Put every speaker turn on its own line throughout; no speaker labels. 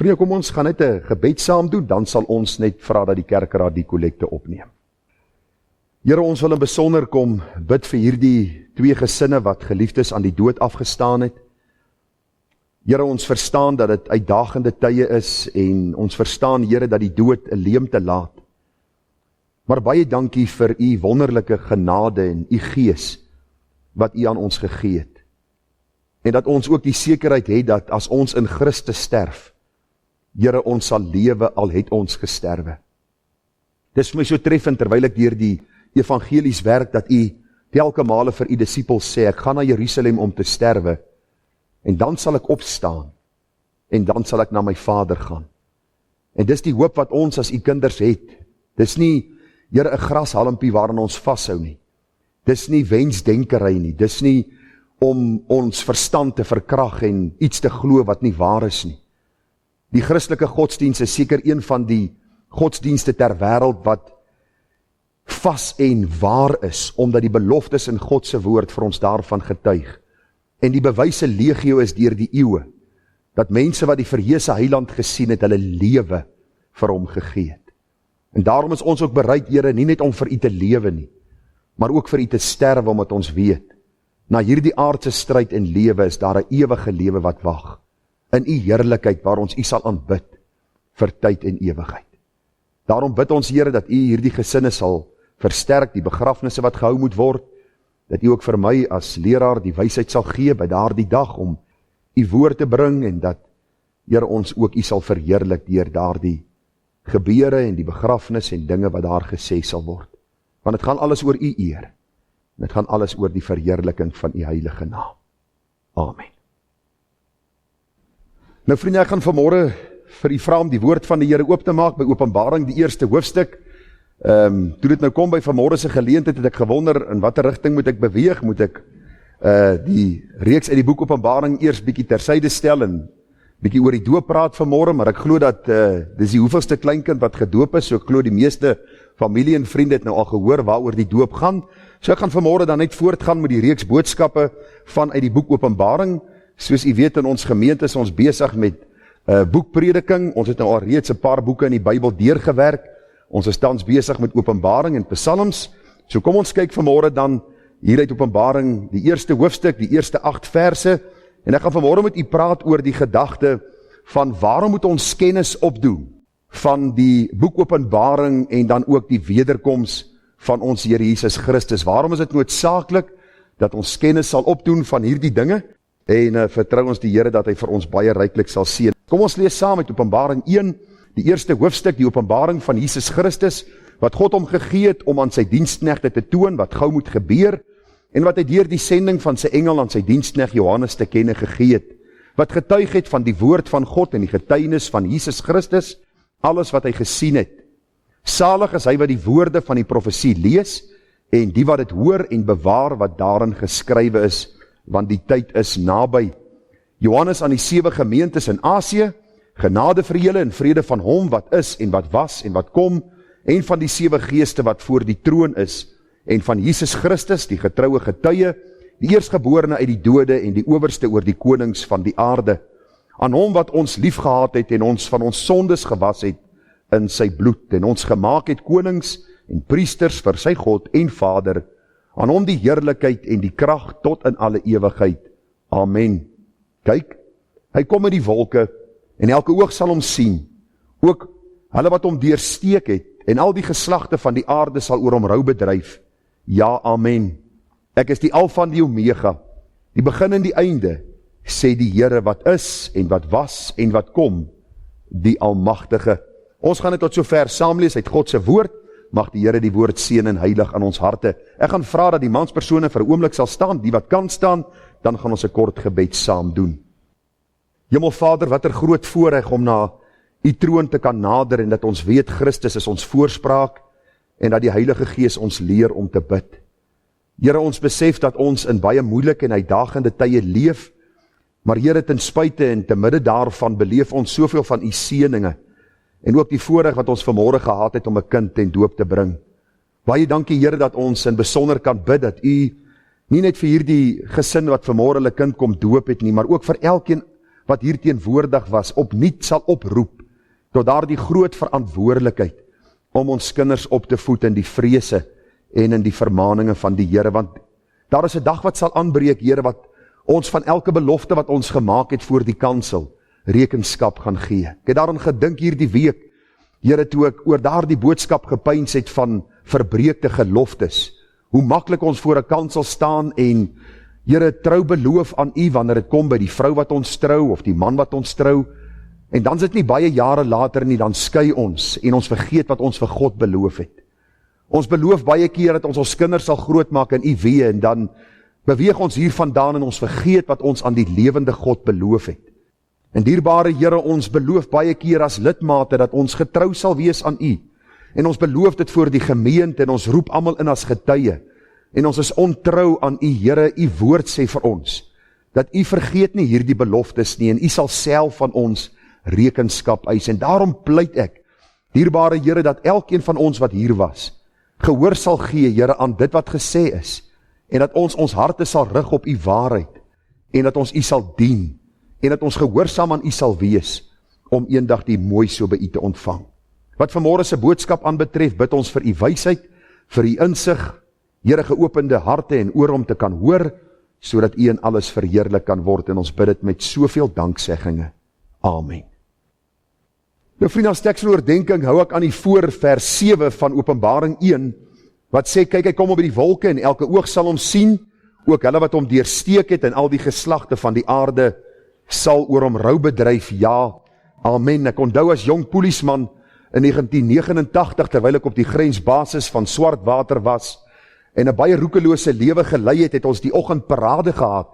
Vriende, kom ons gaan net 'n gebed saam doen, dan sal ons net vra dat die kerkraad die kollekte opneem. Here, ons wil in besonder kom bid vir hierdie 2 gesinne wat geliefdes aan die dood afgestaan het. Here, ons verstaan dat dit uitdagende tye is en ons verstaan, Here, dat die dood 'n leemte laat. Maar baie dankie vir u wonderlike genade en u gees wat u aan ons gegee het. En dat ons ook die sekerheid het dat as ons in Christus sterf, Here, ons sal lewe al het ons gesterwe. Dis vir my so treffend terwyl ek deur die evangelies werk dat u telke male vir u disippels sê, ek gaan na Jerusalem om te sterwe, en dan sal ek opstaan, en dan sal ek na my Vader gaan. En dis die hoop wat ons as u kinders het. Dis nie, Here, 'n grashalmpie waarin ons vashou nie. Dis nie wensdenkery nie. Dis nie om ons verstand te verkrag en iets te glo wat nie waar is nie. Die Christelike godsdienst is seker een van die godsdienste ter wêreld wat vas en waar is, omdat die beloftes in God se woord vir ons daarvan getuig. En die bewyse legio is deur die eeue, dat mense wat die verheerse heiland gesien het, hulle lewe vir hom gegee het. En daarom is ons ook bereid, Here, nie net om vir u te lewe nie, maar ook vir u te sterwe, omdat ons weet, na hierdie aardse stryd en lewe is daar 'n ewige lewe wat wag, in u heerlikheid waar ons u sal aanbid, vir tyd en ewigheid. Daarom bid ons, Here, dat u hierdie gesinne sal versterk, die begrafnisse wat gehou moet word, dat u ook vir my as leraar die wysheid sal gee by daardie dag om u woord te bring, en dat, Here, ons ook u sal verheerlik deur daardie gebeure en die begrafnis en dinge wat daar gesê sal word. Want het gaan alles oor u eer, en het gaan alles oor die verheerliking van u heilige naam. Amen. Nou vriende, ek gaan vanmôre vir u vra om die woord van die Here oop te maak by Openbaring, die 1ste hoofstuk. Toe dit nou kom by vanmôre se geleentheid, het ek gewonder in watter rigting moet ek beweeg, moet ek die reeks uit die boek Openbaring eers bietjie tersyde stel en bietjie oor die doop praat vanmôre, maar ek glo dat dis die hoeveelste kleinkind wat gedoop is, so ek glo die meeste familie en vriende het nou al gehoor waaroor die doop gaan. So ek gaan vanmôre dan net voortgaan met die reeks boodskappe vanuit die boek Openbaring. Soos u weet, in ons gemeente is ons besig met boekprediking. Ons het nou al reeds 'n paar boeke in die Bybel deurgewerk. Ons is tans besig met Openbaring en Psalms. So kom ons kyk vanmôre dan hier uit Openbaring, die 1ste hoofstuk, die eerste 8 verse. En ek gaan vanmôre met u praat oor die gedagte van waarom moet ons kennis opdoen van die boek Openbaring en dan ook die wederkoms van ons Here Jesus Christus. Waarom is dit noodsaaklik dat ons kennis sal opdoen van hierdie dinge? En vertrou ons die Here dat hy vir ons baie ryklik sal seën. Kom ons lees saam met Openbaring 1, die 1ste hoofstuk, die Openbaring van Jesus Christus, wat God hom gegee het om aan sy diensknegte te toon wat gou moet gebeur, en wat hy deur die sending van sy engel aan sy diensknegt Johannes te kenne gegee het, wat getuig het van die woord van God en die getuienis van Jesus Christus, alles wat hy gesien het. Salig is hy wat die woorde van die profesie lees, en die wat dit hoor en bewaar wat daarin geskrywe is, want die tyd is naby. Johannes aan die 7 gemeentes in Asië, genade vir julle en vrede van hom wat is en wat was en wat kom, en van die 7 geeste wat voor die troon is, en van Jesus Christus, die getroue getuie, die eerstgeborene uit die dode en die owerste oor die konings van die aarde, aan hom wat ons liefgehad het en ons van ons sondes gewas het in sy bloed, en ons gemaak het konings en priesters vir sy God en Vader, aan hom die heerlikheid en die krag tot in alle ewigheid. Amen. Kyk, hy kom met die wolke, en elke oog sal hom sien, ook hulle wat hom deursteek het, en al die geslagte van die aarde sal oor hom rou bedryf. Ja, amen. Ek is die Alfa en die Omega, die begin en die einde, sê die Here wat is, en wat was, en wat kom, die Almagtige. Ons gaan dit tot sover saamlees uit God se woord. Mag die Here die woord seën en heilig aan ons harte. Ek gaan vra dat die manspersone vir 'n oomblik sal staan, die wat kan staan, dan gaan ons 'n kort gebed saam doen. Hemelvader, wat 'n groot voorreg om na u troon te kan nader, en dat ons weet Christus is ons voorspraak, en dat die Heilige Gees ons leer om te bid. Here, ons besef dat ons in baie moeilike en uitdagende tye leef, maar Here, ten spyte en te midde daarvan beleef ons soveel van u seëninge, en ook die voorreg wat ons vanmôre gehad het om 'n kind ten doop te bring. Baie dankie Here dat ons in besonder kan bid, dat u nie net vir hierdie gesin wat vanmôre hulle kind kom doop het nie, maar ook vir elkeen wat hier teenwoordig was, opnuut sal oproep, tot daardie groot verantwoordelikheid, om ons kinders op te voed in die vrese, en in die vermaninge van die Here, want daar is 'n dag wat sal aanbreek, Here, wat ons van elke belofte wat ons gemaak het voor die kansel, rekenskap gaan gee. Ek het daaraan gedink hierdie week, Here, toe ek oor daardie boodskap gepeins het van verbreekte geloftes, hoe maklik ons voor 'n kansel staan en, Here, trou beloof aan U wanneer dit kom by die vrou wat ons trou, of die man wat ons trou, en dan is dit nie baie jare later nie, dan skei ons, en ons vergeet wat ons vir God beloof het. Ons beloof baie keer dat ons kinders sal grootmaak in U weë, en dan beweeg ons hier vandaan en ons vergeet wat ons aan die lewende God beloof het. En dierbare Here, ons beloof baie keer as lidmate dat ons getrou sal wees aan U. En ons beloof dit voor die gemeente en ons roep almal in as getuie. En ons is ontrou aan U, Here. U woord sê vir ons dat U vergeet nie hierdie beloftes nie en U sal self van ons rekenskap eis. En daarom pleit ek, dierbare Here, dat elkeen van ons wat hier was, gehoor sal gee, Here, aan dit wat gesê is, en dat ons harte sal rig op U waarheid, en dat ons U sal dien, en dat ons gehoorsaam aan U sal wees, om eendag die mooi so by U te ontvang. Wat vanmôre se boodskap aanbetref, bid ons vir U wysheid, vir U insig, Here, geopende harte en oor om te kan hoor, sodat U in alles verheerlik kan word, en ons bid dit met soveel danksegginge. Amen. Nou vriende, as teks van oordenking hou ek aan die voor vers 7 van Openbaring 1, wat sê, kyk, hy kom op die wolke en elke oog sal hom sien, ook hulle wat hom deursteek het en al die geslagte van die aarde sal oor hom rou bedryf, ja, amen. Ek onthou as jong polisman in 1989, terwyl ek op die grensbasis van Swartwater was, en 'n baie roekelose lewe gelei het, het ons die oggendparade gehad,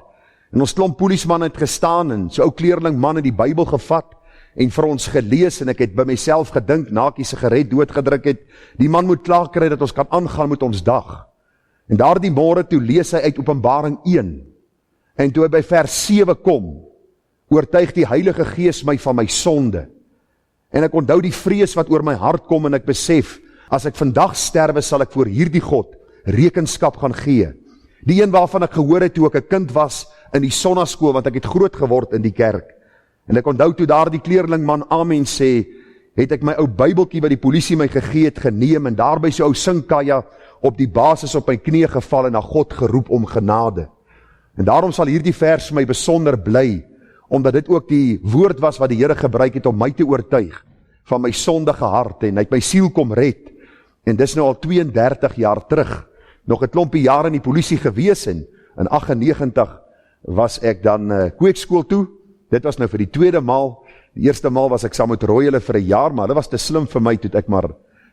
en ons klomp polisman het gestaan, en so ou kleerling man het die Bybel gevat, en vir ons gelees, en ek het by myself gedink, na ek die sigaret doodgedruk het, die man moet klaar kry dat ons kan aangaan met ons dag. En daardie môre toe lees hy uit Openbaring 1, en toe hy by vers 7 kom, oortuig die Heilige Gees my van my sonde. En ek onthou die vrees wat oor my hart kom, en ek besef, as ek vandag sterwe, sal ek voor hierdie God rekenskap gaan gee. Die een waarvan ek gehoor het toe ek 'n kind was in die sonnaskool, want ek het groot geword in die kerk. En ek onthou toe daar die kleerlingman amen sê, het ek my ou Bybeltjie wat die polisie my gegee het geneem, en daarby so ou sinkkaja op die basis op my knie geval en na God geroep om genade. En daarom sal hierdie vers my besonder bly, omdat dit ook die woord was wat die Here gebruik het om my te oortuig van my sondige hart, en hy het my siel kom red. En dis nou al 32 jaar terug, nog 'n klompie jare in die polisie gewees, en in 98 was ek dan kweekskool toe. Dit was nou vir die tweede maal. Die eerste maal was ek saam met Roy hulle vir 'n jaar, maar dit was te slim vir my, toe ek maar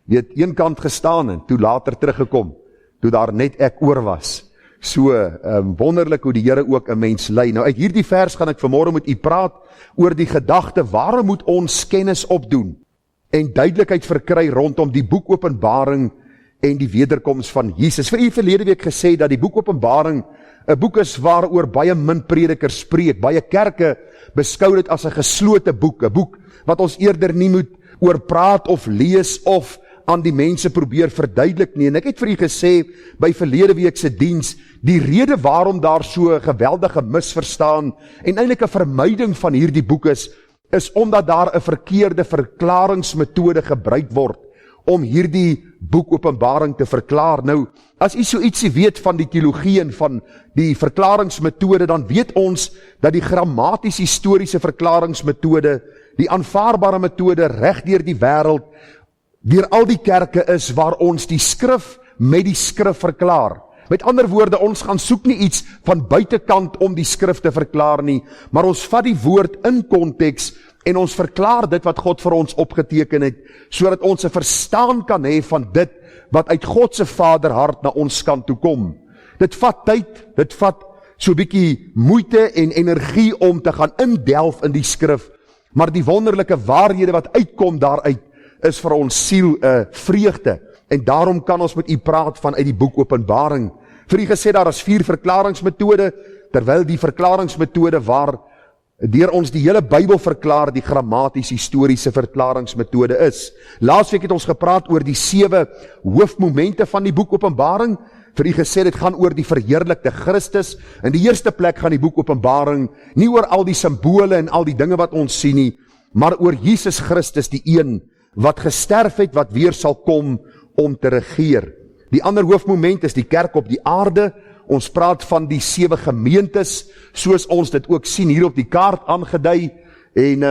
een kant gestaan en toe later teruggekom, toe daar net ek oor was. So wonderlik hoe die Here ook 'n mens lei. Nou uit hierdie vers gaan ek vanmôre met u praat oor die gedagte, waarom moet ons kennis opdoen en duidelikheid verkry rondom die boek Openbaring en die wederkoms van Jesus. Vir u verlede week gesê dat die boek Openbaring 'n boek is waaroor baie min predikers spreek. Baie kerke beskou dit as 'n geslote boek, 'n boek wat ons eerder nie moet oor praat of lees of aan die mense probeer verduidelik nie. En ek het vir u gesê by verlede week se diens, die rede waarom daar so 'n geweldige misverstaan en eintlik 'n vermyding van hierdie boek is omdat daar 'n verkeerde verklaringsmetode gebruik word om hierdie boek Openbaring te verklaar. Nou, as u so ietsie weet van die teologie en van die verklaringsmetode, dan weet ons dat die grammaties-historiese verklaringsmetode, die aanvaarbare metode reg deur die wêreld, deur al die kerke is waar ons die skrif met die skrif verklaar. Met ander woorde, ons gaan soek nie iets van buitekant om die skrif te verklaar nie, maar ons vat die woord in konteks en ons verklaar dit wat God vir ons opgeteken het, sodat ons 'n verstaan kan hê van dit wat uit God se Vaderhart na ons kant toe kom. Dit vat tyd, dit vat so 'n bietjie moeite en energie om te gaan indelf in die skrif, maar die wonderlike waarhede wat uitkom daaruit is vir ons siel 'n vreugde, en daarom kan ons met u praat vanuit die boek Openbaring. Vir u gesê daar is 4 verklaringsmetode, terwyl die verklaringsmetode waar deur ons die hele Bybel verklaar, die grammaties-historiese verklaringsmetode is. Laasweek het ons gepraat oor die 7 hoofmomente van die boek Openbaring, vir u gesê, dit gaan oor die verheerlikte Christus. In die eerste plek gaan die boek Openbaring nie oor al die simbole en al die dinge wat ons sien nie, maar oor Jesus Christus, die een wat gesterf het, wat weer sal kom om te regeer. Die ander hoofmoment is die kerk op die aarde. Ons praat van die 7 gemeentes, soos ons dit ook sien hier op die kaart aangedui, en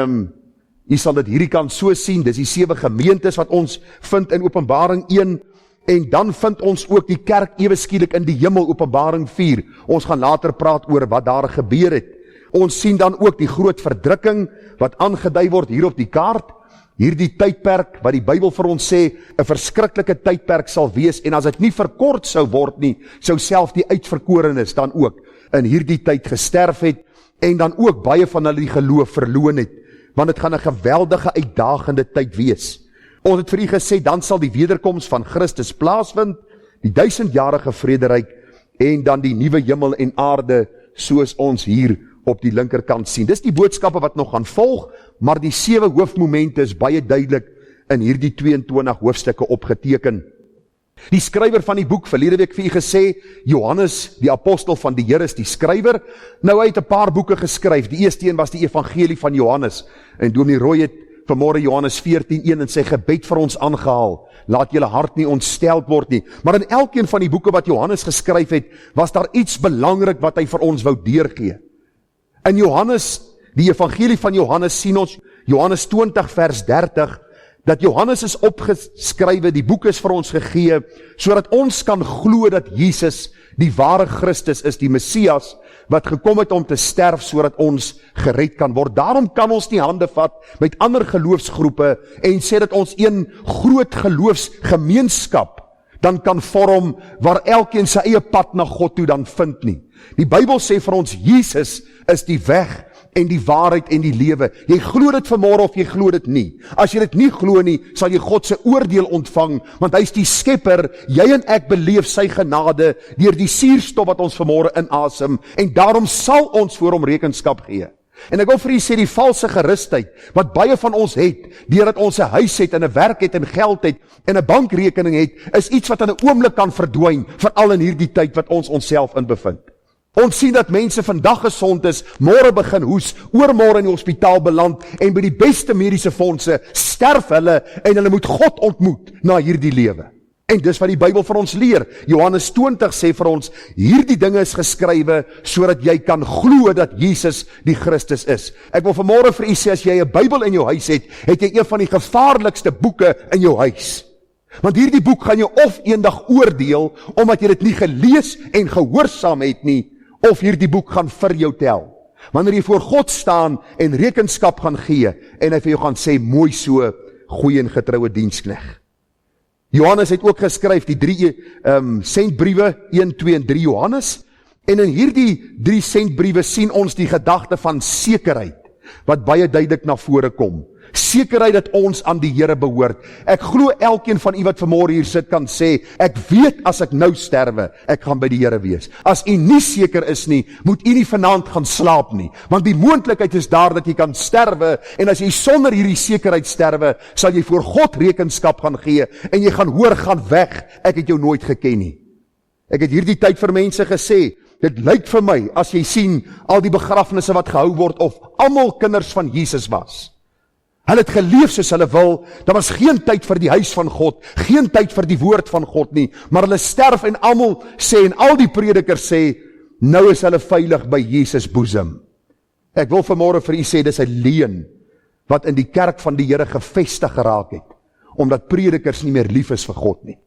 jy sal dit hierdie kant so sien, dis die 7 gemeentes wat ons vind in Openbaring 1, en dan vind ons ook die kerk ewe skielik in die hemel, Openbaring 4. Ons gaan later praat oor wat daar gebeur het. Ons sien dan ook die groot verdrukking wat aangedui word hier op die kaart. Hierdie tydperk wat die Bybel vir ons sê, 'n verskriklike tydperk sal wees, en as dit nie verkort sou word nie, sou self die uitverkorenes dan ook in hierdie tyd gesterf het, en dan ook baie van hulle die geloof verloon het, want dit gaan 'n geweldige uitdagende tyd wees. Ons het vir u gesê, dan sal die wederkoms van Christus plaasvind, die 1000-jarige vrederyk, en dan die nuwe hemel en aarde, soos ons hier op die linkerkant sien. Dis die boodskappe wat nog gaan volg, maar die 7 hoofmomente is baie duidelik in hierdie 22 hoofstukke opgeteken. Die skrywer van die boek, verlede week vir u gesê, Johannes, die apostel van die Here, is die skrywer. Nou, hy het 'n paar boeke geskryf. Die eerste een was die evangelie van Johannes, en Dominee Roy het vanmôre Johannes 14:1 in sy gebed vir ons aangehaal. Laat julle hart nie ontsteld word nie. Maar in elkeen van die boeke wat Johannes geskryf het, was daar iets belangrik wat hy vir ons wou deurgee. In Johannes, die evangelie van Johannes, sien ons Johannes 20 vers 30, dat Johannes is opgeskrywe, die boek is vir ons gegee, sodat ons kan glo dat Jesus die ware Christus is, die Messias, wat gekom het om te sterf, sodat ons gered kan word. Daarom kan ons nie hande vat met ander geloofsgroepe, en sê dat ons een groot geloofsgemeenskap dan kan vorm, waar elkeen sy eie pad na God toe dan vind nie. Die Bybel sê vir ons, Jesus is die weg, en die waarheid en die lewe. Jy glo dit vanmôre of jy glo dit nie. As jy dit nie glo nie, sal jy God se oordeel ontvang, want hy is die skepper. Jy en ek beleef sy genade deur die suurstof wat ons vanmôre inasem, en daarom sal ons voor hom rekenskap gee. En ek wil vir u sê, die valse gerusheid wat baie van ons het, deurdat ons 'n huis het en 'n werk het en geld het en 'n bankrekening het, is iets wat in 'n oomblik kan verdwyn, veral in hierdie tyd wat ons onsself in bevind. Ons sien dat mense vandag gesond is, môre begin hoes, oormôre in die hospitaal beland, en by die beste mediese fondse sterf hulle, en hulle moet God ontmoet na hierdie lewe. En dis wat die Bybel vir ons leer. Johannes 20 sê vir ons, hierdie dinge is geskrywe, sodat jy kan glo dat Jesus die Christus is. Ek wil vanmôre vir u sê, as jy 'n Bybel in jou huis het, het jy een van die gevaarlikste boeke in jou huis. Want hierdie boek gaan jou of eendag oordeel, omdat jy dit nie gelees en gehoorsaam het nie, of hierdie boek gaan vir jou tel. Wanneer jy voor God staan en rekenskap gaan gee, en hy vir jou gaan sê, mooi so, goeie en getroue diensknegt. Johannes het ook geskryf, die 3 sentbriewe, 1, 2 en 3 Johannes, en in hierdie 3 sentbriewe sien ons die gedagte van sekerheid, wat baie duidelik na vore kom. Sekerheid dat ons aan die Here behoort. Ek glo elkeen van u wat vanmôre hier sit kan sê, ek weet as ek nou sterwe, ek gaan by die Here wees. As u nie seker is nie, moet u nie vanaand gaan slaap nie, want die moontlikheid is daar dat jy kan sterwe, en as jy sonder hierdie sekerheid sterwe, sal jy voor God rekenskap gaan gee, en jy gaan hoor, gaan weg, ek het jou nooit geken nie. Ek het hierdie tyd vir mense gesê, dit lyk vir my, as jy sien, al die begrafnisse wat gehou word, of almal kinders van Jesus was. Hulle het geleef soos hulle wil, daar was geen tyd vir die huis van God, geen tyd vir die woord van God nie, maar hulle sterf en almal sê, en al die predikers sê, nou is hulle veilig by Jesus boesem. Ek wil vanmôre vir u sê, dis 'n leuen, wat in die kerk van die Here gevestig geraak het, omdat predikers nie meer lief is vir God nie.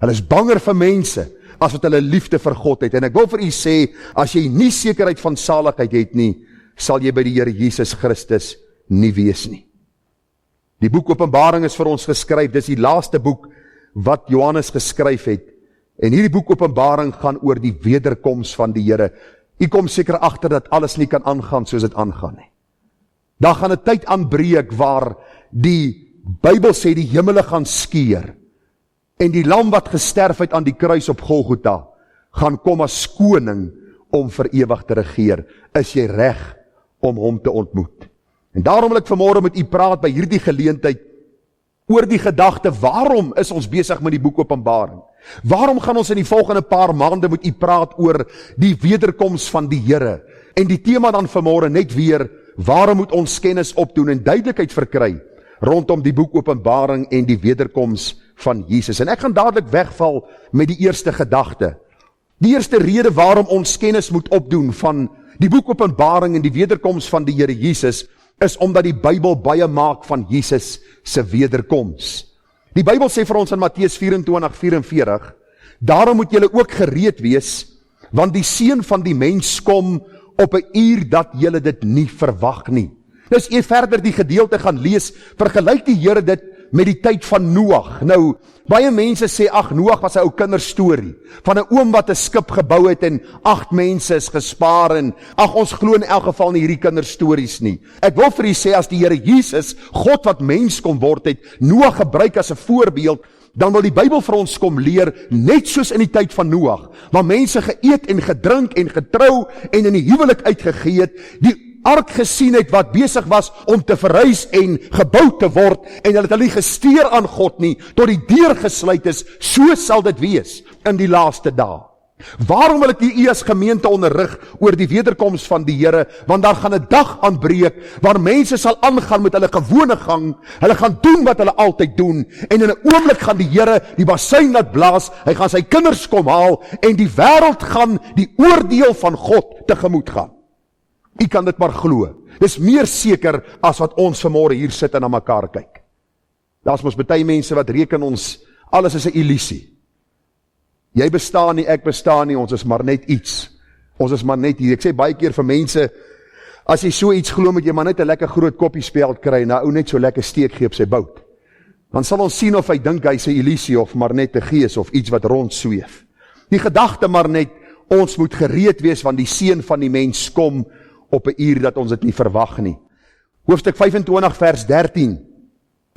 Hulle is banger vir mense, as wat hulle liefde vir God het, en ek wil vir u sê, as jy nie sekerheid van saligheid het nie, sal jy by die Here Jesus Christus nie wees nie. Die boek Openbaring is vir ons geskryf, dis die laaste boek wat Johannes geskryf het, en hierdie boek Openbaring gaan oor die wederkoms van die Here. U kom seker agter dat alles nie kan aangaan soos dit aangaan nie. Daar gaan 'n tyd aanbreek waar die Bybel sê die hemele gaan skeur, en die lam wat gesterf het aan die kruis op Golgotha, gaan kom as koning om vir ewig te regeer. Is jy reg om hom te ontmoet? En daarom wil ek vanmôre met u praat by hierdie geleentheid oor die gedagte, waarom is ons besig met die boek Openbaring? Waarom gaan ons in die volgende paar maande met u praat oor die wederkoms van die Here? En die tema dan vanmôre net weer, waarom moet ons kennis opdoen en duidelikheid verkry rondom die boek Openbaring en die wederkoms van Jesus? En ek gaan dadelik wegval met die eerste gedagte. Die eerste rede waarom ons kennis moet opdoen van die boek Openbaring en die wederkoms van die Here Jesus, is omdat die Bybel baie maak van Jesus se wederkoms. Die Bybel sê vir ons in Matteus 24:44, daarom moet julle ook gereed wees, want die seun van die mens kom op 'n uur dat julle dit nie verwag nie. Dus eers verder die gedeelte gaan lees, vergelyk die Here dit met die tyd van Noag. Nou, baie mense sê, ag, Noag was 'n ou kinderstorie, van 'n oom wat 'n skip gebou het en 8 mense is gespaar en, ag, ons glo in elk geval nie hierdie kinderstories nie. Ek wil vir u sê, as die Here Jesus, God wat mens kon word het, Noag gebruik as 'n voorbeeld, dan wil die Bybel vir ons kom leer, net soos in die tyd van Noag, waar mense geëet en gedrink en getrou en in die huwelik uitgegee het, die ark gesien het wat besig was om te verhuis en gebou te word, en hulle het hulle nie gesteer aan God nie, tot die deur gesluit is, so sal dit wees in die laaste dae. Waarom wil ek die as gemeente onderrig oor die wederkoms van die Here? Want daar gaan 'n dag aanbreek, waar mense sal aangaan met hulle gewone gang, hulle gaan doen wat hulle altyd doen, en in 'n oomblik gaan die Here die basuin laat blaas, hy gaan sy kinders kom haal, en die wêreld gaan die oordeel van God tegemoet gaan. U kan dit maar glo. Dis meer seker as wat ons vanmôre hier sit en na mekaar kyk. Daar's mos baie mense wat reken ons, alles is 'n illusie. Jy bestaan nie, ek bestaan nie, ons is maar net iets. Ons is maar net hier. Ek sê baie keer vir mense, as jy so iets glo, moet jy maar net 'n lekker groot koppie speld kry, en ou net so lekker steek gee op sy bout. Dan sal ons sien of hy dink hy's 'n illusie, of maar net 'n gees, of iets wat rond sweef. Die gedagte maar net, ons moet gereed wees, want die seun van die mens kom op 'n uur dat ons dit nie verwag nie. Hoofstuk 25 vers 13.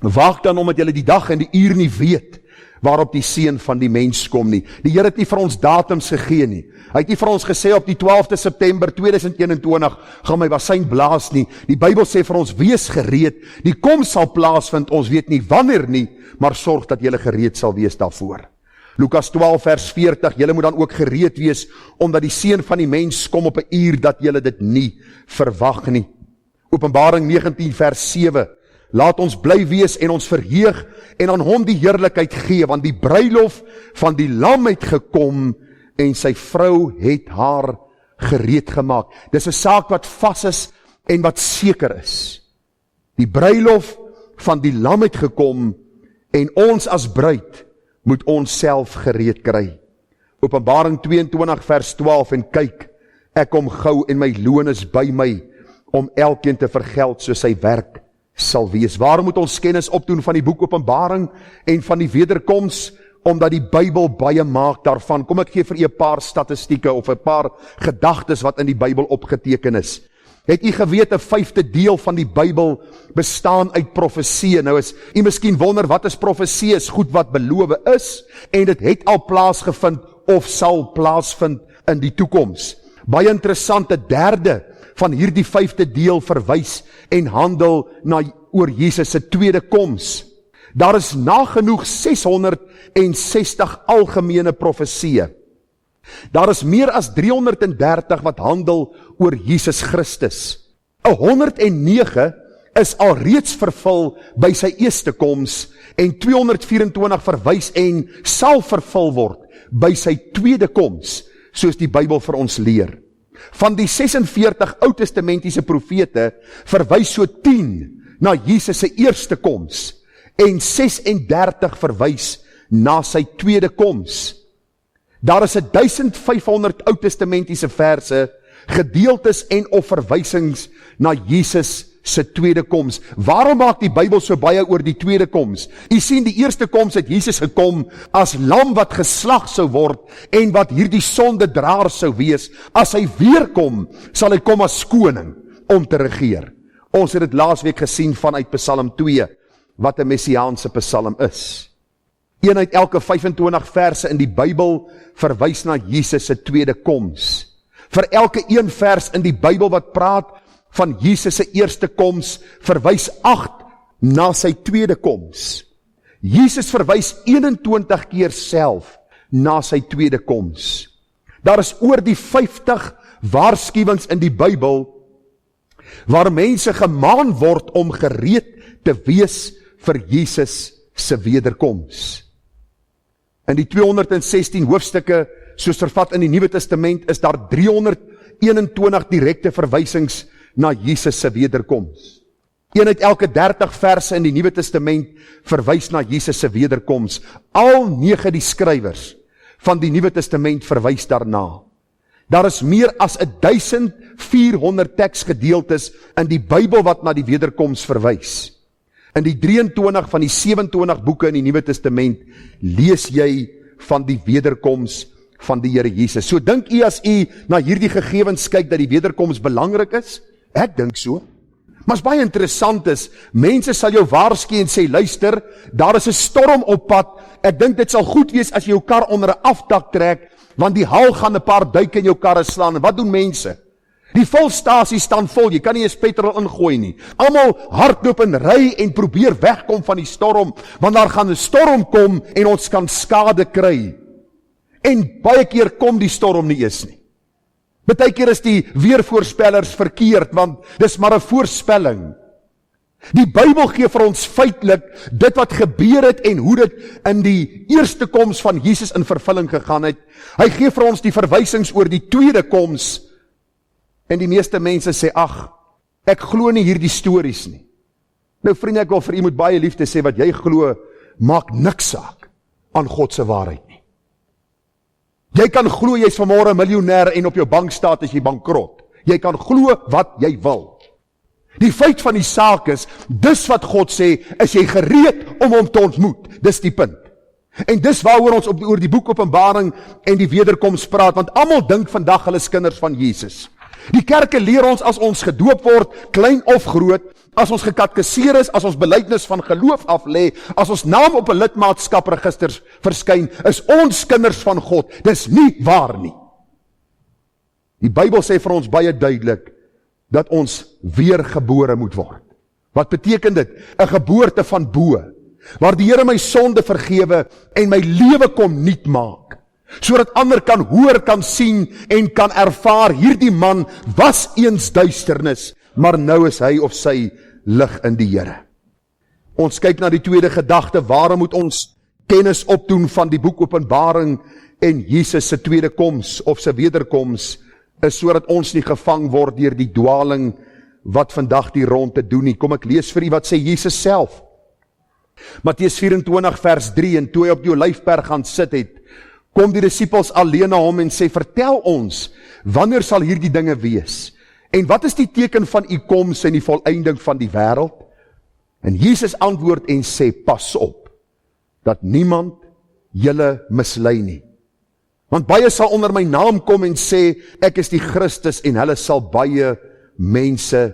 Waak dan omdat julle die dag en die uur nie weet, waarop die seun van die mens kom nie. Die Here het nie vir ons datums gegee nie. Hy het nie vir ons gesê op die 12de September 2021 gaan my basuin blaas nie. Die Bybel sê vir ons, wees gereed. Die koms sal plaasvind, ons weet nie wanneer nie, maar sorg dat julle gereed sal wees daarvoor. Lukas 12 vers 40, julle moet dan ook gereed wees, omdat die seun van die mens kom op 'n uur dat julle dit nie verwag nie. Openbaring 19 vers 7, laat ons bly wees en ons verheug en aan hom die heerlikheid gee, want die bruilof van die lam het gekom en sy vrou het haar gereed gemaak. Dis 'n saak wat vas is en wat seker is. Die bruilof van die lam het gekom en ons as bruid moet ons self gereed kry. Openbaring 22 vers 12, en kyk, ek kom gou en my loon is by my, om elkeen te vergeld soos sy werk sal wees. Waarom moet ons kennis opdoen van die boek Openbaring en van die wederkoms? Omdat die Bybel baie maak daarvan. Kom ek gee vir u 'n paar statistieke of 'n paar gedagtes wat in die Bybel opgeteken is. Het u geweet 'n 5de deel van die Bybel bestaan uit profeseë? Nou is u miskien wonder, wat is profeseë? Is goed wat beloof is, en dit het al plaasgevind of sal plaasvind in die toekoms. Baie interessante, 1/3 van hierdie 5de deel verwys en handel oor Jesus se tweede koms. Daar is nagenoeg 660 algemene profeseë. Daar is meer as 330 wat handel oor Jesus Christus. 109 is al reeds vervul by sy eerste koms, en 224 verwys en sal vervul word by sy tweede koms, soos die Bybel vir ons leer. Van die 46 Ou Testamentiese profete verwys so 10 na Jesus se eerste koms en 36 verwys na sy tweede koms. Daar is 1500 Ou Testamentiese verse, gedeeltes en of verwysings na Jesus se tweede koms. Waarom maak die Bybel so baie oor die tweede koms? U sien, die eerste koms het Jesus gekom as lam wat geslag sou word en wat hierdie sondedraer sou wees. As hy weer kom, sal hy kom as koning om te regeer. Ons het dit laasweek gesien vanuit Psalm 2, wat 'n messiaanse psalm is. Een uit elke 25 verse in die Bybel verwys na Jesus se tweede koms. Vir elke een vers in die Bybel wat praat van Jesus se eerste koms, verwys 8 na sy tweede koms. Jesus verwys 21 keer self na sy tweede koms. Daar is oor die 50 waarskuwings in die Bybel waar mense gemaan word om gereed te wees vir Jesus se wederkoms. In die 216 hoofstukke, soos vervat in die Nuwe Testament, is daar 321 direkte verwysings na Jesus se wederkoms. Een uit elke 30 verse in die Nuwe Testament verwys na Jesus se wederkoms. Al 9 die skrywers van die Nuwe Testament verwys daarna. Daar is meer as 1400 teksgedeeltes in die Bybel wat na die wederkoms verwys. In die 23 van die 27 boeke in die Nuwe Testament lees jy van die wederkoms van die Here Jesus. So dink u as u na hierdie gegevens kyk dat die wederkoms belangrik is? Ek dink so. Maar is baie interessant is, mense sal jou waarsku en sê, luister, daar is 'n storm op pad, ek dink dit sal goed wees as jy jou kar onder 'n afdak trek, want die haal gaan 'n paar duike in jou karre slaan, en wat doen mense? Die volstasie staan vol, jy kan nie eens petrol ingooi nie. Almal hardloop en ry en probeer wegkom van die storm, want daar gaan 'n storm kom en ons kan skade kry. En baie keer kom die storm nie eens nie. Baie keer is die weervoorspellers verkeerd, want dis maar 'n voorspelling. Die Bybel gee vir ons feitelik dit wat gebeur het en hoe dit in die eerste koms van Jesus in vervulling gegaan het. Hy gee vir ons die verwysings oor die tweede koms. En die meeste mense sê, ag, ek glo nie hierdie stories nie. Nou vriende, ek wil vir u met baie liefde sê, wat jy glo, maak niks saak aan God se waarheid nie. Jy kan glo jy's vanmôre 'n miljonair en op jou bank staat as jy bankrot. Jy kan glo wat jy wil. Die feit van die saak is, dis wat God sê, is jy gereed om hom te ontmoet. Dis die punt. En dis waaroor ons oor die boek Openbaring en die wederkoms praat, want almal dink vandag hulle is kinders van Jesus. Die kerke leer ons as ons gedoop word, klein of groot, as ons gekatkeseer is, as ons belydenis van geloof aflê, as ons naam op 'n lidmaatskapregister verskyn, is ons kinders van God. Dis nie waar nie. Die Bybel sê vir ons baie duidelik dat ons weergebore moet word. Wat beteken dit? 'n Geboorte van bo, waar die Here my sonde vergewe en my lewe kom nuut maak, sodat ander kan hoor, kan sien en kan ervaar, hierdie man was eens duisternis, maar nou is hy of sy lig in die Here. Ons kyk na die tweede gedagte, waarom moet ons kennis opdoen van die boek Openbaring en Jesus se tweede koms of sy wederkoms, is sodat ons nie gevang word deur die dwaling wat vandag die ronde doen nie. Kom ek lees vir u wat sê Jesus self. Matteus 24 vers 3, en toe hy op die Olyfberg gaan sit het, kom die disippels alleen na hom en sê, vertel ons, wanneer sal hierdie dinge wees? En wat is die teken van u koms en die volëinding van die wêreld? En Jesus antwoord en sê, pas op, dat niemand julle mislei nie. Want baie sal onder my naam kom en sê, ek is die Christus, en hulle sal baie mense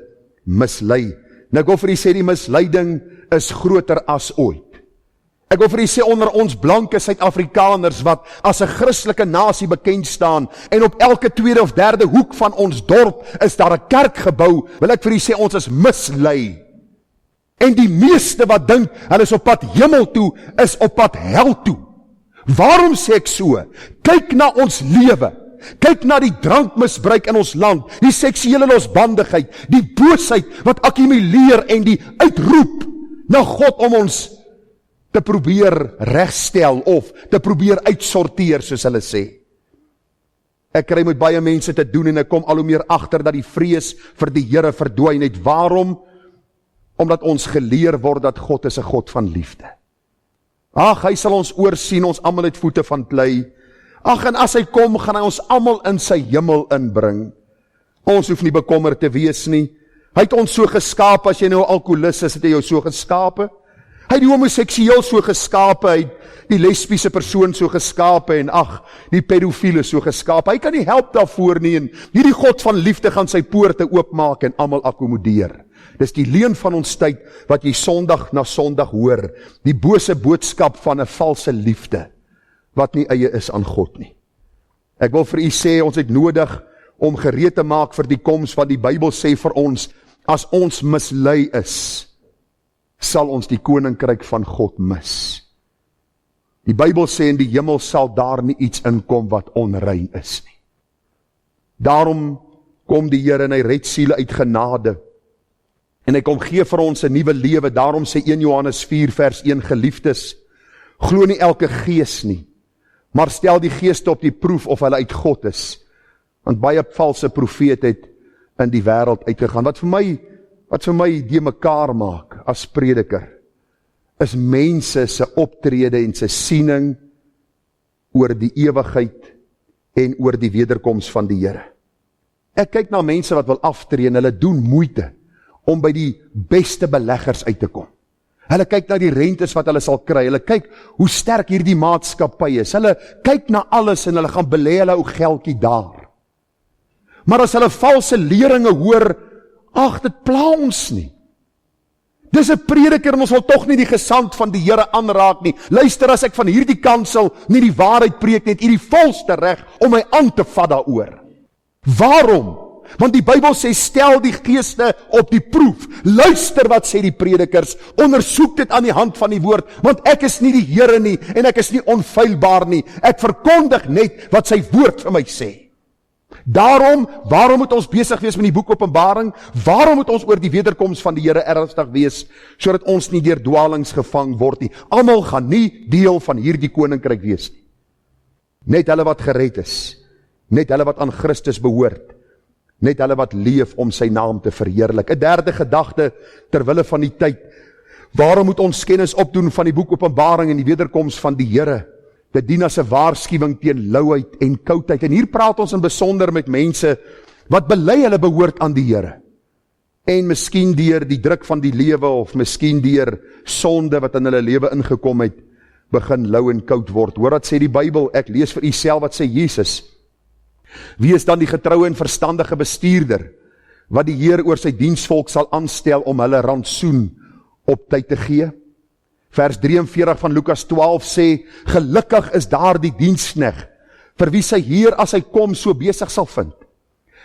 mislei. Nou ek wil vir u sê, die misleiding is groter as ooit. Ek wil vir u sê, onder ons blanke Suid-Afrikaners, wat as 'n Christelike nasie bekend staan, en op elke tweede of derde hoek van ons dorp is daar 'n kerk gebou, wil ek vir u sê, ons is mislei. En die meeste wat dink, hulle is op pad hemel toe, is op pad hel toe. Waarom sê ek so? Kyk na ons lewe. Kyk na die drankmisbruik in ons land, die seksuele losbandigheid, die boosheid wat akkumuleer en die uitroep na God om ons te probeer regstel of te probeer uitsorteer, soos hulle sê. Ek kry met baie mense te doen en ek kom al hoe meer agter dat die vrees vir die Here verdwyn het. Waarom? Omdat ons geleer word dat God is 'n God van liefde. Ag, hy sal ons oorsien, ons almal het voete van klei. Ag, en as hy kom, gaan hy ons almal in sy hemel inbring. Ons hoef nie bekommerd te wees nie. Hy het ons so geskaap, as jy nou 'n alkoholist is, het hy jou so geskape. Hy het die homoseksueel so geskape, hy het die lesbiese persoon so geskape, en ag, die pedofiele so geskape. Hy kan nie help daarvoor nie, en hierdie God van liefde gaan sy poorte oopmaak en almal akkommodeer. Dis die leuen van ons tyd, wat jy Sondag na Sondag hoor, die bose boodskap van 'n valse liefde, wat nie eie is aan God nie. Ek wil vir u sê, ons het nodig om gereed te maak vir die koms, wat die Bybel sê vir ons, as ons mislei is, sal ons die koninkryk van God mis. Die Bybel sê in die hemel sal daar nie iets inkom wat onrein is nie. Daarom kom die Here en hy red siele uit genade. En hy kom gee vir ons 'n nuwe lewe. Daarom sê 1 Johannes 4 vers 1, geliefdes, glo nie elke gees nie, maar stel die geeste op die proef of hulle uit God is. Want baie valse profete het in die wêreld uitgegaan. Wat vir my die mekaar maak as prediker, is mense se optrede en se siening oor die ewigheid en oor die wederkoms van die Here. Ek kyk na mense wat wil aftree en hulle doen moeite om by die beste beleggers uit te kom. Hulle kyk na die rentes wat hulle sal kry, hulle kyk hoe sterk hierdie maatskappy is, hulle kyk na alles en hulle gaan belê hulle ou geldjie daar. Maar as hulle valse leringe hoor, ag, dit pla ons nie. Dis 'n prediker en ons wil tog nie die gesand van die Here aanraak nie. Luister, as ek van hierdie kansel nie die waarheid preek nie, het u die volste reg om my aan te vat daaroor. Waarom? Want die Bybel sê, stel die geeste op die proef. Luister wat sê die predikers, ondersoek dit aan die hand van die woord, want ek is nie die Here nie, en ek is nie onfeilbaar nie. Ek verkondig net wat sy woord vir my sê. Waarom moet ons besig wees met die boek Openbaring? Waarom moet ons oor die wederkoms van die Here ernstig wees, sodat ons nie deur dwaalings gevang word nie? Almal gaan nie deel van hierdie koninkryk wees nie. Net hulle wat gered is, net hulle wat aan Christus behoort, net hulle wat leef om sy naam te verheerlik. 'n derde gedagte terwille van die tyd. Waarom moet ons kennis opdoen van die boek Openbaring en die wederkoms van die Here? Dit dien as 'n waarskuwing teen louheid en koudheid. En hier praat ons in besonder met mense wat bely hulle behoort aan die Here. En miskien deur die druk van die lewe of miskien deur sonde wat in hulle lewe ingekom het, begin lou en koud word. Hoor wat sê die Bybel? Ek lees vir u self wat sê Jesus. Wie is dan die getroue en verstandige bestuurder wat die Heer oor sy diensvolk sal aanstel om hulle rantsoen op tyd te gee? Vers 43 van Lukas 12 sê, gelukkig is daar die diensknegt, vir wie sy Heer as hy kom so besig sal vind.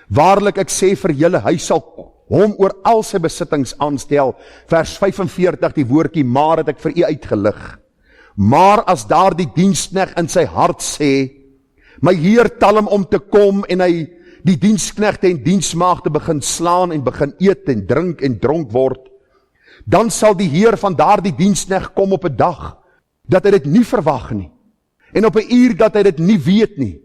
Waarlik ek sê vir julle, hy sal hom oor al sy besittings aanstel. Vers 45, die woordjie maar het ek vir u uitgelig. Maar as daar die diensknegt in sy hart sê, my Heer tel hom om te kom, en hy die diensknegte en diensmaagde begin slaan en begin eet en drink en dronk word, dan sal die Heer van daardie diensknegt kom op 'n dag, dat hy dit nie verwag nie, en op 'n uur dat hy dit nie weet nie,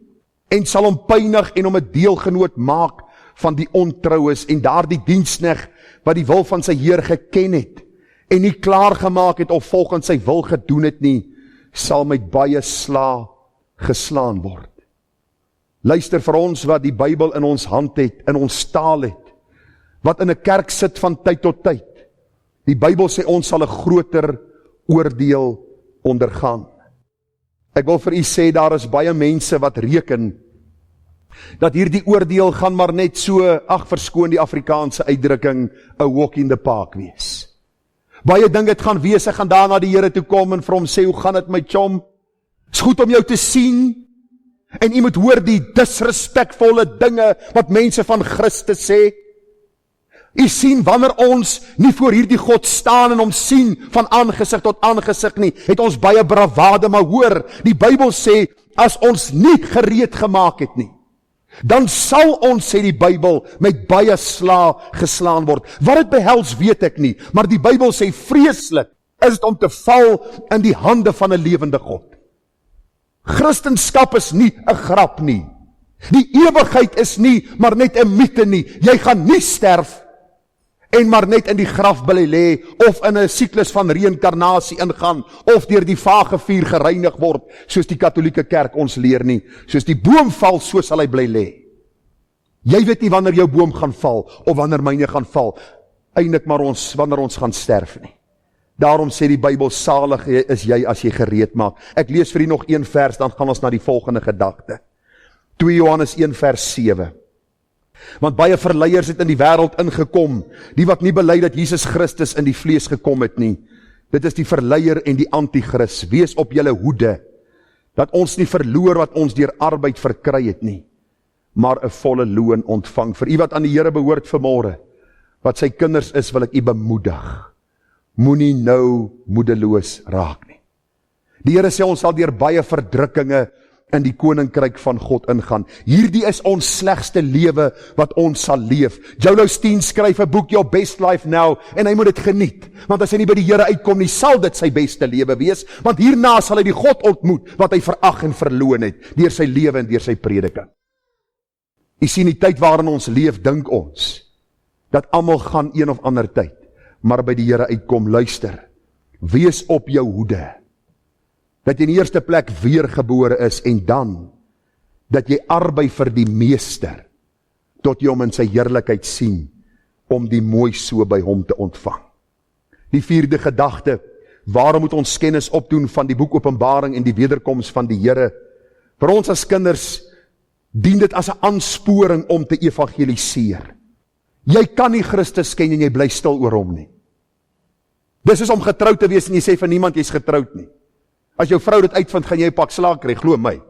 en sal hom pynig en hom 'n deelgenoot maak van die ontroues, en daardie diensknegt wat die wil van sy Heer geken het, en nie klaargemaak het of volgens sy wil gedoen het nie, sal met baie sla geslaan word. Luister, vir ons wat die Bybel in ons hand het, in ons taal het, wat in 'n kerk sit van tyd tot tyd. Die Bybel sê ons sal 'n groter oordeel ondergaan. Ek wil vir u sê, daar is baie mense wat reken dat hierdie oordeel gaan maar net so, ag verskoon die Afrikaanse uitdrukking, 'n walk in the park wees. Baie dink dit gaan wees, ek gaan daar na die Here toe kom en vir hom sê, hoe gaan dit my chom? Is goed om jou te sien. En jy moet hoor die disrespekvolle dinge wat mense van Christus sê. Jy sien, wanneer ons nie voor hierdie God staan en hom sien van aangesig tot aangesig nie, het ons baie bravade, maar hoor, die Bybel sê, as ons nie gereed gemaak het nie, dan sal ons, sê die Bybel, met baie sla geslaan word. Wat dit behels, weet ek nie, maar die Bybel sê, vreeslik is dit om te val in die hande van 'n lewende God. Christenskap is nie 'n grap nie. Die ewigheid is nie maar net 'n mite nie. Jy gaan nie sterf en maar net in die graf bly lê of in 'n siklus van reïnkarnasie ingaan of deur die vage vuur gereinig word, soos die Katolieke Kerk ons leer nie. Soos die boom val, so sal hy bly lê. Jy weet nie wanneer jou boom gaan val of wanneer myne gaan val. Eindelik maar wanneer ons gaan sterf nie. Daarom sê die Bybel, salig is jy as jy gereed maak. Ek lees vir u nog een vers, dan gaan ons na die volgende gedagte. 2 Johannes 1 vers 7. Want baie verleiers het in die wêreld ingekom, die wat nie bely dat Jesus Christus in die vlees gekom het nie. Dit is die verleier en die antichrist. Wees op julle hoede, dat ons nie verloor wat ons deur arbeid verkry het nie, maar 'n volle loon ontvang. Vir u wat aan die Here behoort vanmôre, wat sy kinders is, wil ek u bemoedig. moenie nou moedeloos raak nie. Die Here sê ons sal deur baie verdrukkinge in die koninkryk van God ingaan. Hierdie is ons slegste lewe wat ons sal leef. Joel Osteen skryf 'n boek, Your Best Life Now, en hy moet dit geniet, want as hy nie by die Here uitkom nie, sal dit sy beste lewe wees, want hierna sal hy die God ontmoet wat hy verag en verloon het, deur sy lewe en deur sy prediking. Jy sien, die tyd waarin ons leef, dink ons, dat almal gaan een of ander tyd, maar by die Here uitkom. Luister, wees op jou hoede, dat jy in die eerste plek weergebore is, en dan, dat jy arbei vir die Meester, tot jy hom in sy heerlikheid sien, om die mooi so by hom te ontvang. Die vierde gedagte, waarom moet ons kennis opdoen van die boek Openbaring en die wederkoms van die Here? Vir ons as kinders, dien dit as 'n aansporing om te evangeliseer. Jy kan nie Christus ken en jy bly stil oor hom nie. Dis is om getroud te wees en jy sê vir niemand jy's getroud nie. As jou vrou dit uitvind, gaan jy 'n pak slaag kry, glo my.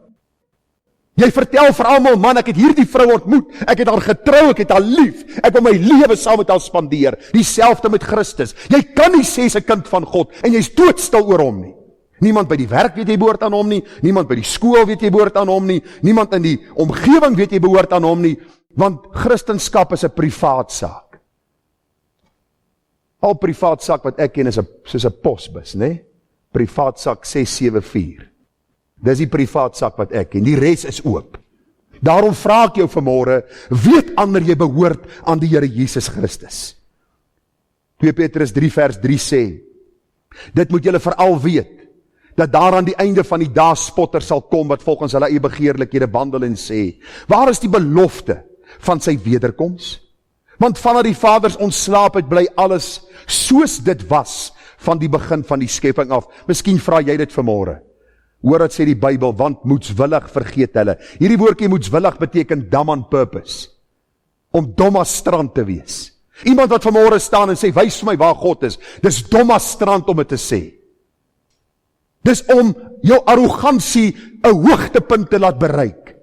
Jy vertel vir almal, man, ek het hierdie vrou ontmoet, ek het haar getrou, ek het haar lief, ek wil my lewe saam met haar spandeer. Dieselfde met Christus. Jy kan nie sê 'n kind van God en jy's doodstil oor hom nie. Niemand by die werk weet jy behoort aan hom nie, niemand by die skool weet jy behoort aan hom nie, niemand in die omgewing weet jy behoort aan hom nie, want Christendom is 'n privaat saak. Al privaat saak wat ek ken is soos 'n posbus, né? Privaat sak 674. Dis die privaat sak wat ek ken, die res is oop. Daarom vra ek jou vanmôre, weet ander jy behoort aan die Here Jesus Christus. 2 Petrus 3 vers 3 sê, dit moet julle veral weet, dat daar aan die einde van die dae spotters sal kom, wat volgens hulle eie begeerlikhede wandel en sê, waar is die belofte van sy wederkoms? Want vanaf die vaders ontslaap het, bly alles soos dit was, van die begin van die skepping af. Miskien vra jy dit vanmôre. Hoor wat sê die Bybel, want moedswillig vergeet hulle. Hierdie woordjie moedswillig beteken dumb on purpose. Om dom as strand te wees. Iemand wat vanmôre staan en sê, wys vir my waar God is. Dis dom as strand om dit te sê. Dis om jou arrogansie 'n hoogtepunt te laat bereik.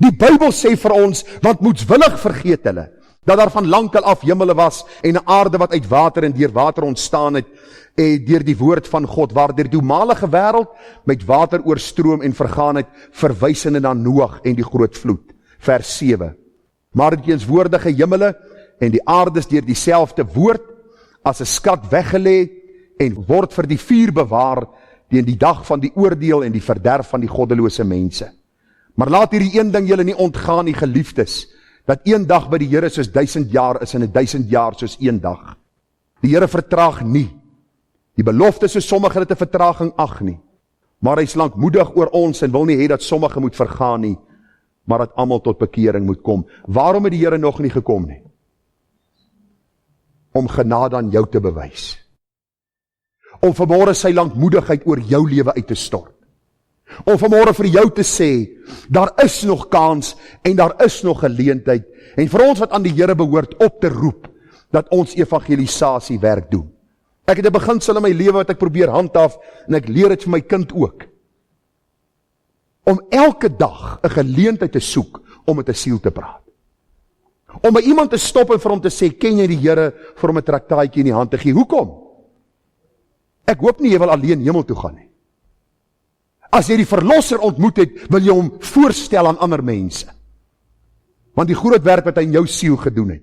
Die Bybel sê vir ons, want moedswillig vergeet hulle, dat daar van lankal af hemele was, en 'n aarde wat uit water en deur water ontstaan het, deur die woord van God, waar die toenmalige wêreld met water oorstroom en vergaan het, verwysende na Noag en die groot vloed. Vers 7. Maar die teenswoordige hemele en die aardes deur dieselfde woord as 'n skat weggelê en word vir die vuur bewaar teen die dag van die oordeel en die verderf van die goddelose mense. Maar laat hierdie een ding julle nie ontgaan, die geliefdes, dat een dag by die Here soos 1000 jaar is en 1000 jaar soos een dag. Die Here vertraag nie. Die belofte so sommige dit 'n vertraging ag nie. Maar hy is lankmoedig oor ons en wil nie hê dat sommige moet vergaan nie, maar dat almal tot bekering moet kom. Waarom het die Here nog nie gekom nie? Om genade aan jou te bewys. Om vanmôre sy lankmoedigheid oor jou lewe uit te stort. Om vanmôre vir jou te sê, daar is nog kans en daar is nog geleentheid, en vir ons wat aan die Here behoort op te roep, dat ons evangelisasie werk doen. Ek het 'n beginsel in my lewe wat ek probeer handhaaf, en ek leer dit vir my kind ook. Om elke dag 'n geleentheid te soek om met 'n siel te praat. Om by iemand te stop en vir hom te sê, ken jy die Here, vir hom 'n traktaatjie in die hand te gee. Hoekom? Ek hoop nie jy wil alleen hemel toe gaan nie. As jy die verlosser ontmoet het, wil jy hom voorstel aan ander mense. Want die groot werk wat hy in jou siel gedoen het,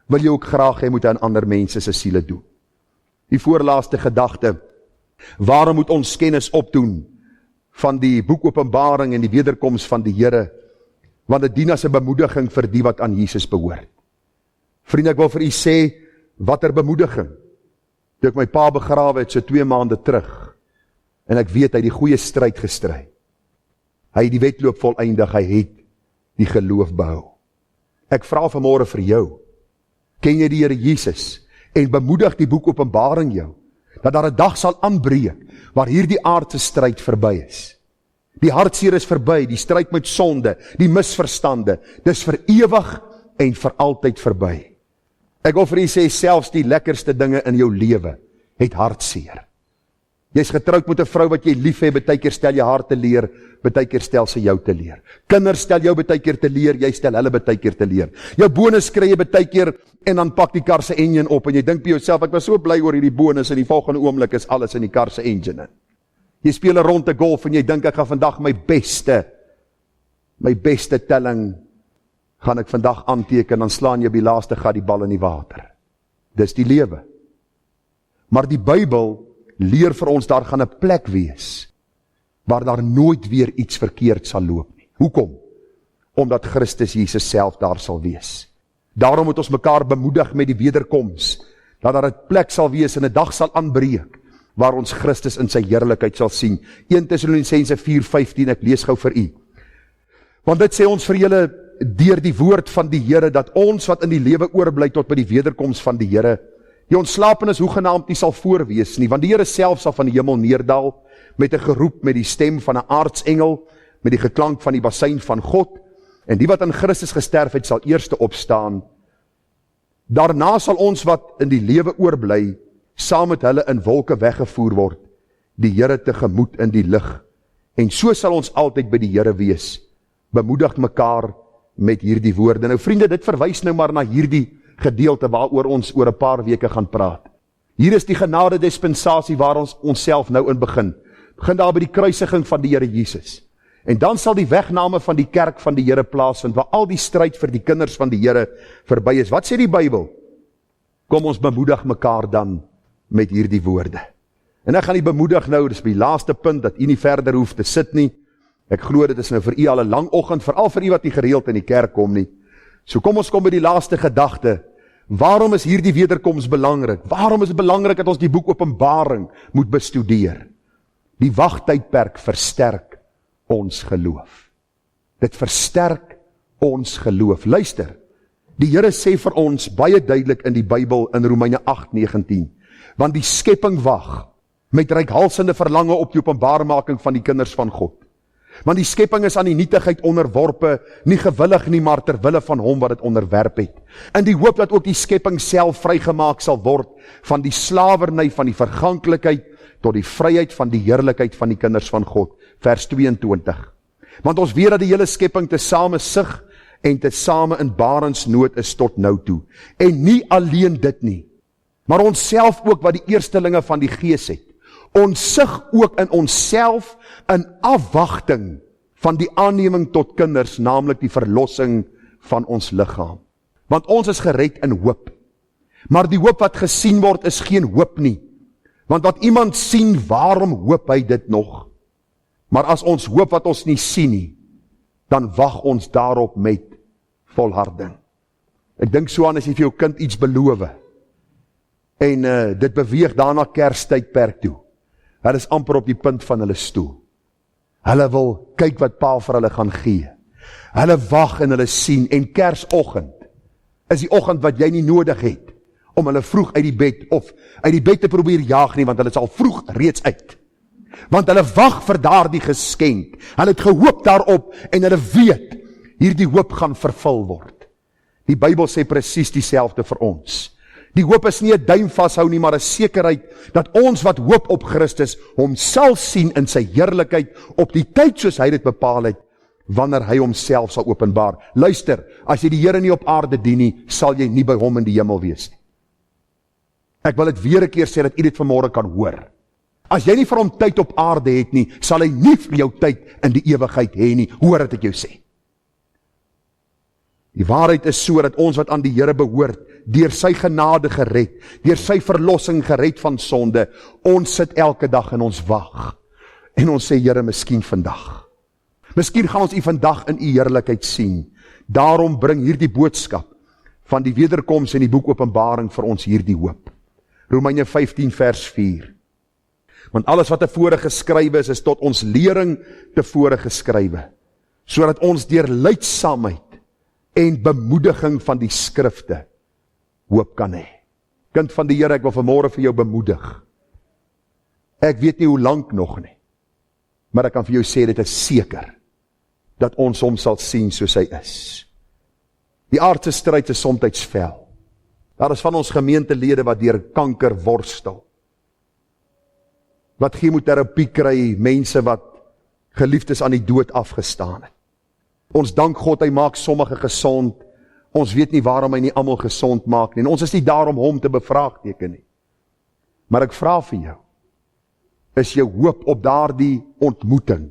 wil jy ook graag hê moet aan ander mense se siele doen. Die voorlaaste gedagte, waarom moet ons kennis opdoen van die boek Openbaring en die wederkoms van die Here, want dit dien as 'n bemoediging vir die wat aan Jesus behoort. Vriende, ek wil vir u sê, watter bemoediging. Toe ek my pa begrawe het, so 2 maande terug, en ek weet, hy het die goeie stryd gestry. Hy het die wedloop voleindig, hy het die geloof behou. Ek vra vanmôre vir jou, ken jy die Here Jesus, en bemoedig die boek Openbaring jou, dat daar 'n dag sal aanbreek, waar hierdie aardse stryd verby is. Die hartseer is verby, die stryd met sonde, die misverstande, dis vir ewig en vir altyd verby. Ek wil vir u sê, selfs die lekkerste dinge in jou lewe, het hartseer. Jy's getroud met 'n vrou wat jy lief het, baie keer stel jy haar te leer, baie keer stel sy jou te leer. Kinders stel jou baie keer te leer, jy stel hulle baie keer te leer. Jou bonus kry jy baie keer en dan pak die kar se engine op en jy dink by jouself, ek was so bly oor hierdie bonus en die volgende oomblik is alles in die kar se engine in. Jy speel 'n ronde golf en jy dink ek gaan vandag my beste telling gaan ek vandag aanteken, dan slaan jy by die laaste gat die bal in die water. Dis die lewe. Maar die Bybel leer vir ons, daar gaan 'n plek wees waar daar nooit weer iets verkeerd sal loop nie. Hoekom? Omdat Christus Jesus self daar sal wees. Daarom moet ons mekaar bemoedig met die wederkoms, dat daar 'n plek sal wees en 'n dag sal aanbreek, waar ons Christus in sy heerlikheid sal sien. 1 Tessalonisense 4:15, ek lees gou vir u. Want dit sê ons vir julle deur die woord van die Here, dat ons wat in die lewe oorbly tot by die wederkoms van die Here, die ontslapenis hoegenaamd nie sal voorwees nie, want die Here self sal van die hemel neerdal, met 'n geroep, met die stem van 'n aartsengel, met die geklank van die basuin van God, en die wat aan Christus gesterf het, sal eerste opstaan. Daarna sal ons wat in die lewe oorbly, saam met hulle in wolke weggevoer word, die Here tegemoet in die lig, en so sal ons altyd by die Here wees. Bemoedig mekaar met hierdie woorde. Nou vriende, dit verwys nou maar na hierdie gedeelte waaroor ons oor 'n paar weke gaan praat. Hier is die genade dispensasie waar ons onsself nou in begin. Begin daar by die kruisiging van die Here Jesus. En dan sal die wegname van die kerk van die Here plaasvind, waar al die stryd vir die kinders van die Here verby is. Wat sê die Bybel? Kom ons bemoedig mekaar dan met hierdie woorde. En ek gaan die bemoedig nou, dis by die laaste punt, dat u nie verder hoef te sit nie. Ek glo dit is nou vir u al 'n lang oggend, veral vir u wat nie gereeld in die kerk kom nie. So kom ons kom by die laaste gedagte. Waarom is hierdie wederkoms belangrik? Waarom is dit belangrik dat ons die boek Openbaring moet bestudeer? Die wagtydperk versterk ons geloof. Dit versterk ons geloof. Luister, die Here sê vir ons baie duidelik in die Bybel in Romeine 8:19, want die skepping wag met reikhalsende verlange op die openbarmaking van die kinders van God. Want die skepping is aan die nietigheid onderworpe, nie gewillig nie, maar ter wille van hom wat dit onderwerp het. In die hoop dat ook die skepping self vrygemaak sal word van die slawerny van die verganklikheid tot die vryheid van die heerlikheid van die kinders van God. Vers 22. Want ons weet dat die hele skepping tesame sug en tesame in barensnood is tot nou toe. En nie alleen dit nie, maar ons self ook wat die eerstelinge van die Gees het. Ons sug ook in onsself in afwagting van die aanneming tot kinders, naamlik die verlossing van ons liggaam. Want ons is gered in hoop. Maar die hoop wat gesien word is geen hoop nie. Want wat iemand sien, waarom hoop hy dit nog? Maar as ons hoop wat ons nie sien nie, dan wag ons daarop met volharding. Ek dink so aan as jy vir jou kind iets beloof en dit beweeg daarna Kerstydperk toe. Hulle is amper op die punt van hulle stoel. Hulle wil kyk wat pa vir hulle gaan gee. Hulle wag en hulle sien, en Kersoggend is die oggend wat jy nie nodig het om hulle vroeg uit die bed of uit die bed te probeer jaag nie, want hulle is al vroeg reeds uit. Want hulle wag vir daardie geskenk. Hulle het gehoop daarop en hulle weet hierdie hoop gaan vervul word. Die Bybel sê presies dieselfde vir ons. Die hoop is nie 'n duim vashou nie, maar 'n sekerheid dat ons wat hoop op Christus hom sal sien in sy heerlikheid op die tyd soos hy dit bepaal het, wanneer hy homself sal openbaar. Luister, as jy die Here nie op aarde dien nie, sal jy nie by hom in die hemel wees nie. Ek wil dit weer 'n keer sê dat u dit vanmôre kan hoor. As jy nie vir hom tyd op aarde het nie, sal hy nie vir jou tyd in die ewigheid hê nie. Hoor wat ek jou sê. Die waarheid is so dat ons wat aan die Here behoort, deur sy genade gered, deur sy verlossing gered van sonde, ons sit elke dag en ons wag. En ons sê, Here, miskien vandag. Miskien gaan ons u vandag in u heerlikheid sien. Daarom bring hierdie boodskap van die wederkoms in die boek Openbaring vir ons hierdie hoop. Romeine 15 vers 4. Want alles wat tevore geskrywe is tot ons lering tevore geskrywe, sodat ons deur lydsaamheid en bemoediging van die skrifte hoop kan hê. Kind van die Here, ek wil vanmôre vir jou bemoedig. Ek weet nie hoe lank nog nie, maar ek kan vir jou sê, dit is seker, dat ons hom sal sien soos hy is. Die aardse stryd is soms fel. Daar is van ons gemeentelede wat deur kanker worstel. wat chemoterapie kry, mense wat geliefdes aan die dood afgestaan het. Ons dank God, hy maak sommige gesond. Ons weet nie waarom hy nie almal gesond maak nie. En ons is nie daar om hom te bevraagteken nie. Maar ek vra vir jou, is jou hoop op daardie ontmoeting?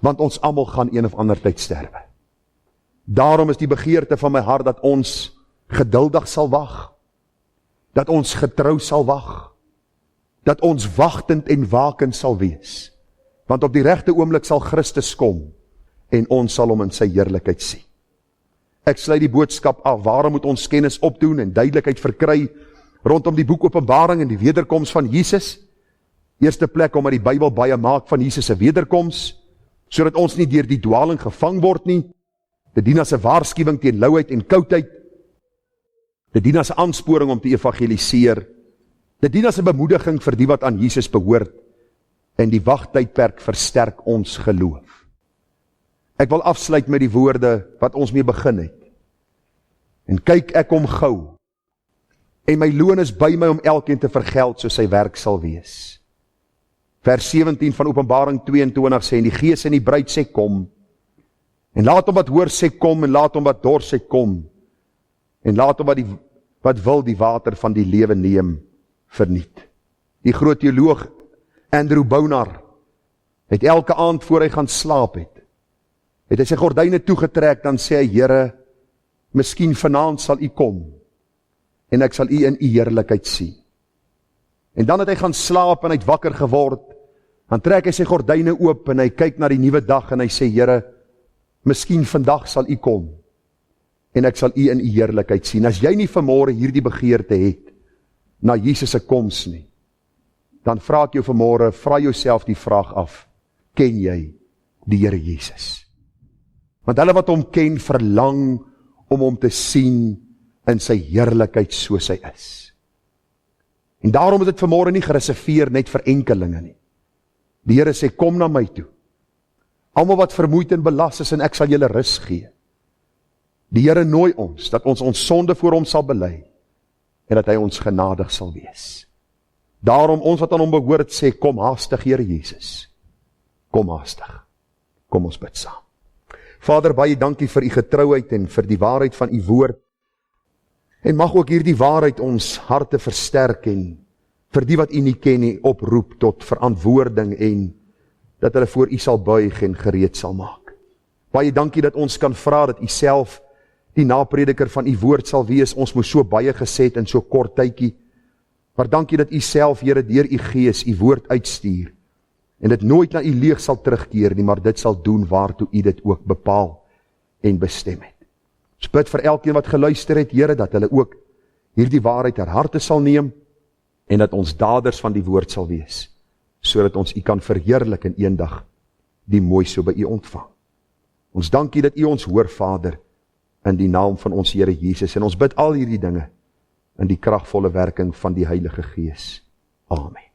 Want ons almal gaan een of ander tyd sterwe. Daarom is die begeerte van my hart dat ons geduldig sal wag, dat ons getrou sal wag, dat ons wagtend en wakend sal wees. Want op die regte oomblik sal Christus kom en ons sal hom in sy heerlikheid sien. Ek sluit die boodskap af, waarom moet ons kennis opdoen en duidelikheid verkry rondom die boek Openbaring en die wederkoms van Jesus? Eerste plek omdat die Bybel baie maak van Jesus se wederkoms, sodat ons nie deur die dwaling gevang word nie. Dit dien as 'n waarskuwing teen louheid en koudheid. Dit dien as 'n aansporing om te evangeliseer. Dit dien as 'n bemoediging vir die wat aan Jesus behoort. En die wagtydperk versterk ons geloof. Ek wil afsluit met die woorde wat ons mee begin het. En kyk, ek kom gou. En my loon is by my om elkeen te vergeld soos sy werk sal wees. Vers 17 van Openbaring 22 sê, en die Gees en die bruid sê kom. En laat hom wat hoor sê kom, en laat hom wat dors sê kom. En laat hom wat wil die water van die lewe neem verniet. Die groot teoloog Andrew Bonar het elke aand voor hy gaan slaap het hy sy gordyne toegetrek, dan sê hy, Here, miskien vanaand sal u kom, en ek sal u in u heerlikheid sien. En dan het hy gaan slaap, en hy het wakker geword, dan trek hy sy gordyne oop, en hy kyk na die nuwe dag, en hy sê, Here, miskien vandag sal u kom, en ek sal u in u heerlikheid sien. As jy nie vanmôre hierdie begeerte het, na Jesus se koms nie, dan vra ek jou vanmôre, vra jouself die vraag af, ken jy die Here Jesus? Want hulle wat hom ken, verlang om hom te sien in sy heerlikheid soos hy is. En daarom is dit vanmôre nie gereserveer net vir enkelinge nie. Die Here sê, kom na my toe. Almal wat vermoeid en belas is, en ek sal julle rus gee. Die Here nooi ons, dat ons sonde voor hom sal bely, en dat hy ons genadig sal wees. Daarom ons wat aan hom behoort sê, kom haastig, Here Jesus. Kom haastig. Kom ons bid saam. Vader, baie dankie vir u getrouheid en vir die waarheid van u woord. En mag ook hierdie waarheid ons harte versterk en vir die wat u nie ken nie, oproep tot verantwoording en dat hulle voor u sal buig en gereed sal maak. Baie dankie dat ons kan vra dat u self die naprediker van u woord sal wees. Ons moes so baie gesê het in so kort tydjie. Maar dankie dat u self, Here, deur u Gees u woord uitstuur en dit nooit na u leeg sal terugkeer nie, maar dit sal doen waartoe u dit ook bepaal en bestem het. Ons bid vir elkeen wat geluister het, Here, dat hulle ook hierdie waarheid ter harte sal neem en dat ons daders van die woord sal wees, sodat ons u kan verheerlik en eendag die mooi so by u ontvang. Ons dankie dat u ons hoor, Vader, in die naam van ons Here Jesus, en ons bid al hierdie dinge in die kragvolle werking van die Heilige Gees. Amen.